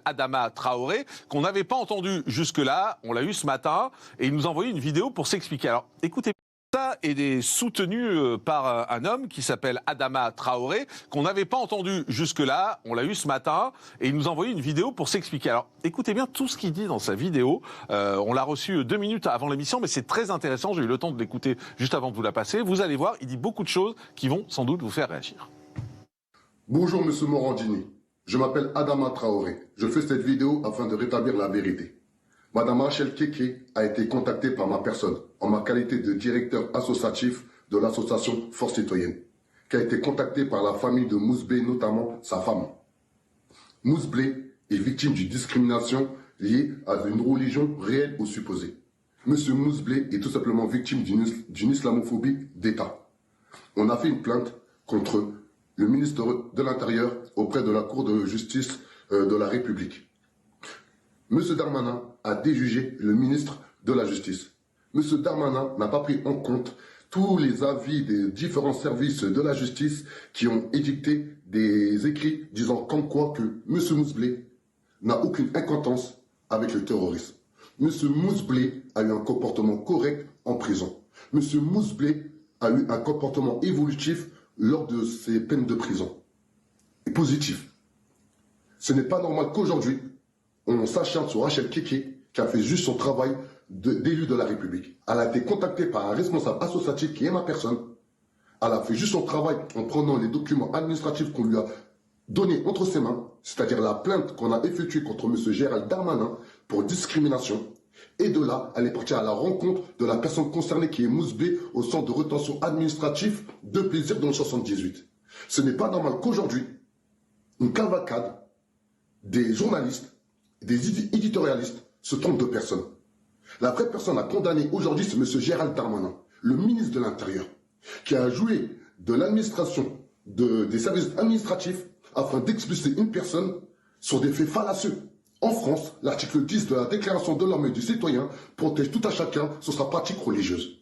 Adama Traoré, qu'on n'avait pas entendu jusque-là. On l'a eu ce matin et il nous a envoyé une vidéo pour s'expliquer. Alors, écoutez. Ça est soutenu par un homme qui s'appelle Adama Traoré, qu'on n'avait pas entendu jusque-là. On l'a eu ce matin et il nous a envoyé une vidéo pour s'expliquer. Alors, écoutez bien tout ce qu'il dit dans sa vidéo. On l'a reçu 2 minutes avant l'émission, mais c'est très intéressant. J'ai eu le temps de l'écouter juste avant de vous la passer. Vous allez voir, il dit beaucoup de choses qui vont sans doute vous faire réagir. Bonjour, monsieur Morandini. Je m'appelle Adama Traoré. Je fais cette vidéo afin de rétablir la vérité. Madame Rachel Keke a été contactée par ma personne, en ma qualité de directeur associatif de l'association Force Citoyenne, qui a été contactée par la famille de Mousblé, notamment sa femme. Mousblé est victime d'une discrimination liée à une religion réelle ou supposée. Monsieur Mousblé est tout simplement victime d'une islamophobie d'État. On a fait une plainte contre le ministre de l'Intérieur auprès de la Cour de justice de la République. Monsieur Darmanin a déjugé le ministre de la Justice. Monsieur Darmanin n'a pas pris en compte tous les avis des différents services de la justice qui ont édicté des écrits disant comme quoi que monsieur Mousblé n'a aucune incompétence avec le terrorisme. Monsieur Mousblé a eu un comportement correct en prison. Monsieur Mousblé a eu un comportement évolutif lors de ses peines de prison. Et positif. Ce n'est pas normal qu'aujourd'hui, on s'acharne sur Rachel Keke, qui a fait juste son travail d'élu de la République. Elle a été contactée par un responsable associatif qui est ma personne. Elle a fait juste son travail en prenant les documents administratifs qu'on lui a donnés entre ses mains, c'est-à-dire la plainte qu'on a effectuée contre M. Gérald Darmanin pour discrimination. Et de là, elle est partie à la rencontre de la personne concernée qui est Mousblé au centre de rétention administratif de Plaisir dans le 78. Ce n'est pas normal qu'aujourd'hui, une cavalcade des journalistes, des éditorialistes se trompent de personne. La vraie personne à condamner aujourd'hui, c'est M. Gérald Darmanin, le ministre de l'Intérieur, qui a joué de l'administration, des services administratifs, afin d'expulser une personne sur des faits fallacieux. En France, l'article 10 de la Déclaration de l'homme et du citoyen protège tout à chacun sur sa pratique religieuse.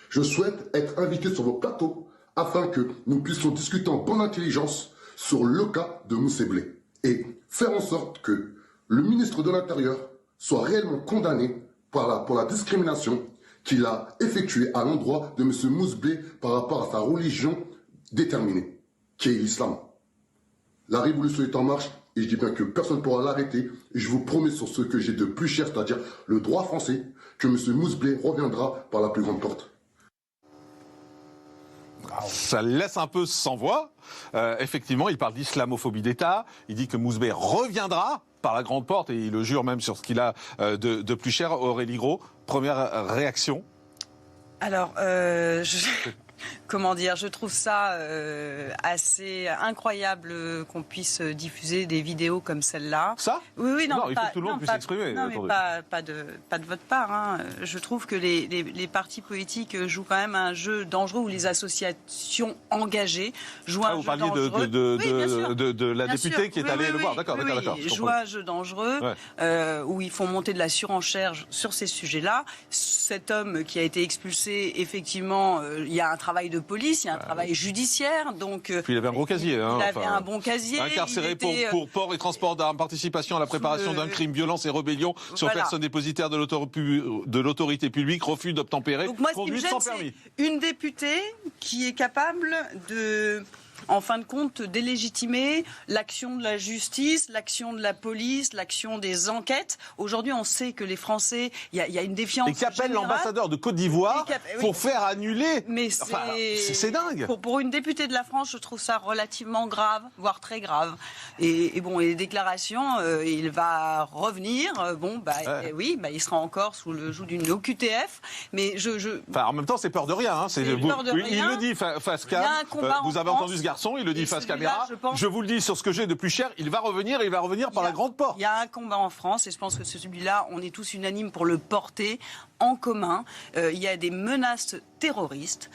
Je souhaite être invité sur vos plateaux afin que nous puissions discuter en bonne intelligence sur le cas de Mousblé et faire en sorte que le ministre de l'Intérieur soit réellement condamné pour la discrimination qu'il a effectuée à l'endroit de M. Mousblé par rapport à sa religion déterminée, qui est l'islam. La révolution est en marche et je dis bien que personne ne pourra l'arrêter. Et je vous promets sur ce que j'ai de plus cher, c'est-à-dire le droit français, que M. Mousblé reviendra par la plus grande porte. Ça laisse un peu sans voix. Effectivement, il parle d'islamophobie d'État. Il dit que Mousblé reviendra par la grande porte et il le jure même sur ce qu'il a de plus cher. Aurélie Gros, première réaction. Alors, comment dire, je trouve ça assez incroyable qu'on puisse diffuser des vidéos comme celle-là. Ça ? Oui, non, il faut que tout le monde puisse s'exprimer. Non, mais pas de votre part. Hein. Je trouve que les partis politiques jouent quand même un jeu dangereux où les associations engagées jouent un vous jeu parliez dangereux. de la Bien députée sûr. qui est allée le voir. D'accord. Jouent un jeu dangereux où ils font monter de la surenchère sur ces sujets-là. Cet homme qui a été expulsé, effectivement, il y a un travail de police, il y a un travail judiciaire. Donc, puis il avait un gros casier. Il avait un bon casier. Incarcéré pour port et transport d'armes, participation à la préparation d'un crime, violence et rébellion sur personne dépositaire de l'autorité publique, refus d'obtempérer, donc moi, ce qui me conduite gêne, sans permis. c'est une députée qui est capable de, en fin de compte, délégitimer l'action de la justice, l'action de la police, l'action des enquêtes. Aujourd'hui, on sait que les Français, il y a une défiance. Et qui appelle l'ambassadeur de Côte d'Ivoire pour faire annuler. Mais c'est dingue. Pour une députée de la France, je trouve ça relativement grave, voire très grave. Et bon, les déclarations, il va revenir. Il sera encore sous le joug d'une OQTF. Mais en même temps, c'est peur de rien. Hein. Il le dit face cam. Vous avez entendu ce garçon, il le dit face caméra. Je vous le dis sur ce que j'ai de plus cher, il va revenir et il va revenir par la grande porte. Il y a un combat en France et je pense que celui-là, on est tous unanimes pour le porter en commun. Il y a des menaces terroristes.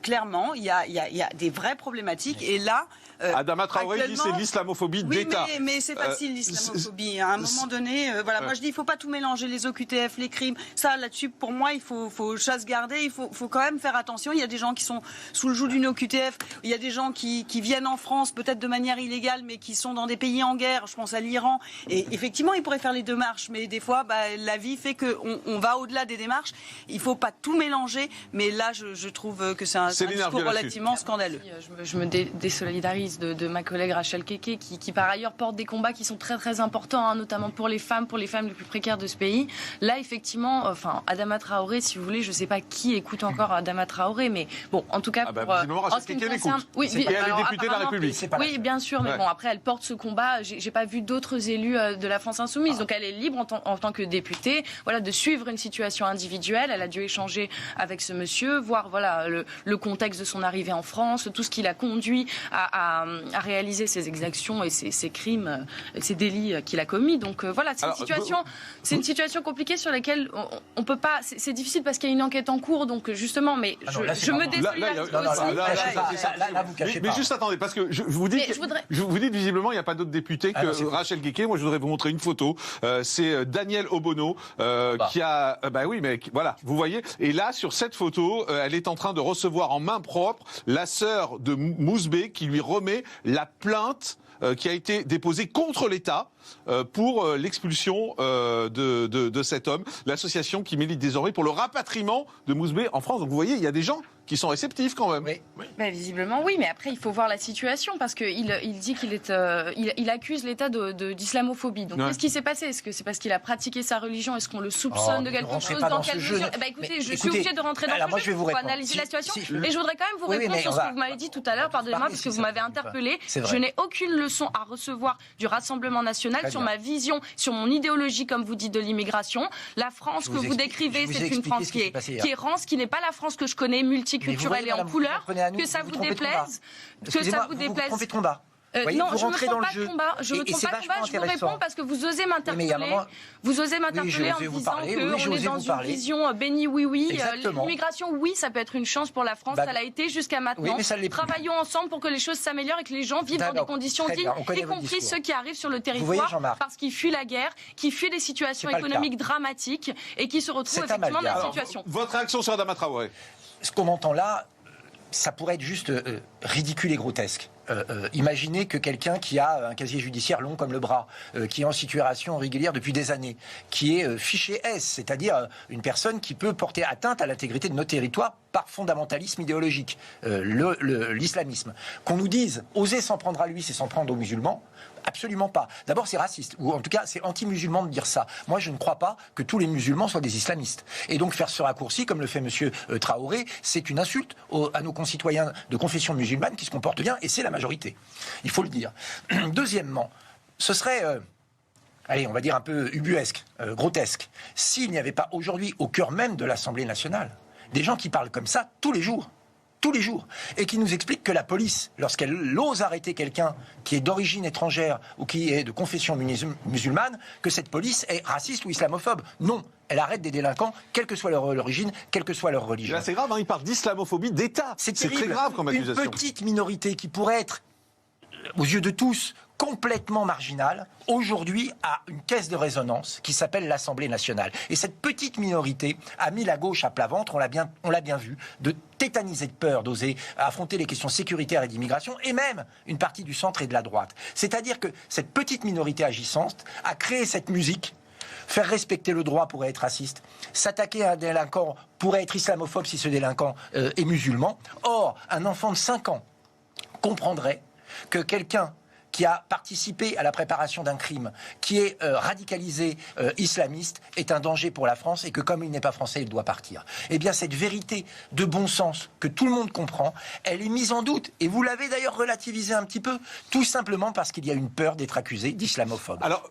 Clairement, il y a des vraies problématiques. Et là, Adama Traoré dit c'est de l'islamophobie d'État. Mais c'est facile l'islamophobie. À un moment donné, voilà, moi je dis il faut pas tout mélanger, les OQTF, les crimes. Ça là-dessus, pour moi, il faut chasse garder. Il faut quand même faire attention. Il y a des gens qui sont sous le joug d'une OQTF. Il y a des gens qui viennent en France peut-être de manière illégale, mais qui sont dans des pays en guerre. Je pense à l'Iran. Et effectivement, ils pourraient faire les démarches, mais des fois, la vie fait qu'on va au-delà des démarches. Il faut pas tout mélanger. Mais là, je trouve que c'est un discours relativement scandaleux. Je me désolidarise de ma collègue Rachel Keke, qui par ailleurs porte des combats qui sont très très importants, hein, notamment pour les femmes les plus précaires de ce pays. Là, effectivement, Adama Traoré, si vous voulez, je ne sais pas qui écoute encore Adama Traoré, mais bon, en tout cas, visiblement, Rachel Keke l'écoute. Oui, et elle est députée de la République. Oui, bien sûr, mais bon, après, elle porte ce combat. J'ai pas vu d'autres élus de la France insoumise, donc elle est libre en tant que députée, voilà, de suivre une situation individuelle. Elle a dû échanger avec ce monsieur, voir voilà le contexte de son arrivée en France, tout ce qui l'a conduit à réaliser ces exactions et ces crimes, ces délits qu'il a commis. Donc voilà, c'est une situation compliquée sur laquelle on peut pas. C'est difficile parce qu'il y a une enquête en cours, donc justement, mais je me désolidarise aussi. Là, vous cachez pas. Mais juste attendez, parce que vous dites visiblement il n'y a pas d'autres députés que Rachel Keke. Moi, je voudrais vous montrer une photo. C'est Daniel Obono qui a. Oui, mais voilà, vous voyez. Et là, sur cette photo, elle est en train de recevoir en main propre la sœur de Mouzbé qui lui remet la plainte qui a été déposée contre l'État pour l'expulsion de cet homme. L'association qui milite désormais pour le rapatriement de Mouzbé en France. Donc vous voyez, il y a des gens qui sont réceptifs quand même. Oui. Mais visiblement oui, mais après il faut voir la situation parce qu'il dit il accuse l'État d'islamophobie. Donc qu'est-ce qui s'est passé? Est-ce que c'est parce qu'il a pratiqué sa religion? Est-ce qu'on le soupçonne de quelque chose? Dans quelle mesure? Écoutez, je suis obligée de rentrer dans le jeu pour analyser la situation. Et je voudrais quand même vous répondre sur ce que vous m'avez dit tout à l'heure, pardonnez-moi, parce que vous m'avez interpellé. Je n'ai aucune leçon à recevoir du Rassemblement national sur ma vision, sur mon idéologie, comme vous dites, de l'immigration. La France que vous décrivez, c'est une France qui est rance, qui n'est pas la France que je connais, multiculturelle et en couleur. Que ça vous déplaise, que ça vous déplaise. Vous trompez de combat. Non, je ne me trompe pas de combat. Je ne me trompe pas de combat. Je vous réponds parce que vous osez m'interpeller. Vous osez m'interpeller en disant qu'on est dans une vision béni oui. L'immigration, oui, ça peut être une chance pour la France. Ça l'a été jusqu'à maintenant. Travaillons ensemble pour que les choses s'améliorent et que les gens vivent dans des conditions dignes, y compris ceux qui arrivent sur le territoire parce qu'ils fuient la guerre, qui fuient des situations économiques dramatiques et qui se retrouvent effectivement dans la situation. Votre réaction sur Adama Traoré? Ce qu'on entend là, ça pourrait être juste ridicule et grotesque. Imaginez que quelqu'un qui a un casier judiciaire long comme le bras, qui est en situation régulière depuis des années, qui est fiché S, c'est-à-dire une personne qui peut porter atteinte à l'intégrité de nos territoires par fondamentalisme idéologique, l'islamisme. Qu'on nous dise, oser s'en prendre à lui, c'est s'en prendre aux musulmans. Absolument pas. D'abord, c'est raciste, ou en tout cas, c'est anti-musulman de dire ça. Moi, je ne crois pas que tous les musulmans soient des islamistes. Et donc, faire ce raccourci, comme le fait monsieur Traoré, c'est une insulte à nos concitoyens de confession musulmane qui se comportent bien, et c'est la majorité. Il faut le dire. Deuxièmement, ce serait... allez, on va dire un peu ubuesque, grotesque, s'il n'y avait pas aujourd'hui, au cœur même de l'Assemblée nationale, des gens qui parlent comme ça tous les jours, et qui nous expliquent que la police, lorsqu'elle ose arrêter quelqu'un qui est d'origine étrangère ou qui est de confession musulmane, que cette police est raciste ou islamophobe. Non, elle arrête des délinquants, quelle que soit leur origine, quelle que soit leur religion. Là, c'est grave, il parle d'islamophobie d'État. C'est très grave comme accusation. Une petite minorité qui pourrait être, aux yeux de tous, complètement marginale, aujourd'hui a une caisse de résonance qui s'appelle l'Assemblée nationale. Et cette petite minorité a mis la gauche à plat ventre, on l'a bien vu, de tétaniser de peur, d'oser affronter les questions sécuritaires et d'immigration, et même une partie du centre et de la droite. C'est-à-dire que cette petite minorité agissante a créé cette musique. Faire respecter le droit pourrait être raciste. S'attaquer à un délinquant pourrait être islamophobe si ce délinquant est musulman. Or, un enfant de 5 ans comprendrait que quelqu'un qui a participé à la préparation d'un crime, qui est radicalisé islamiste, est un danger pour la France et que comme il n'est pas français, il doit partir. Eh bien, cette vérité de bon sens que tout le monde comprend, elle est mise en doute. Et vous l'avez d'ailleurs relativisée un petit peu, tout simplement parce qu'il y a une peur d'être accusé d'islamophobe. Alors,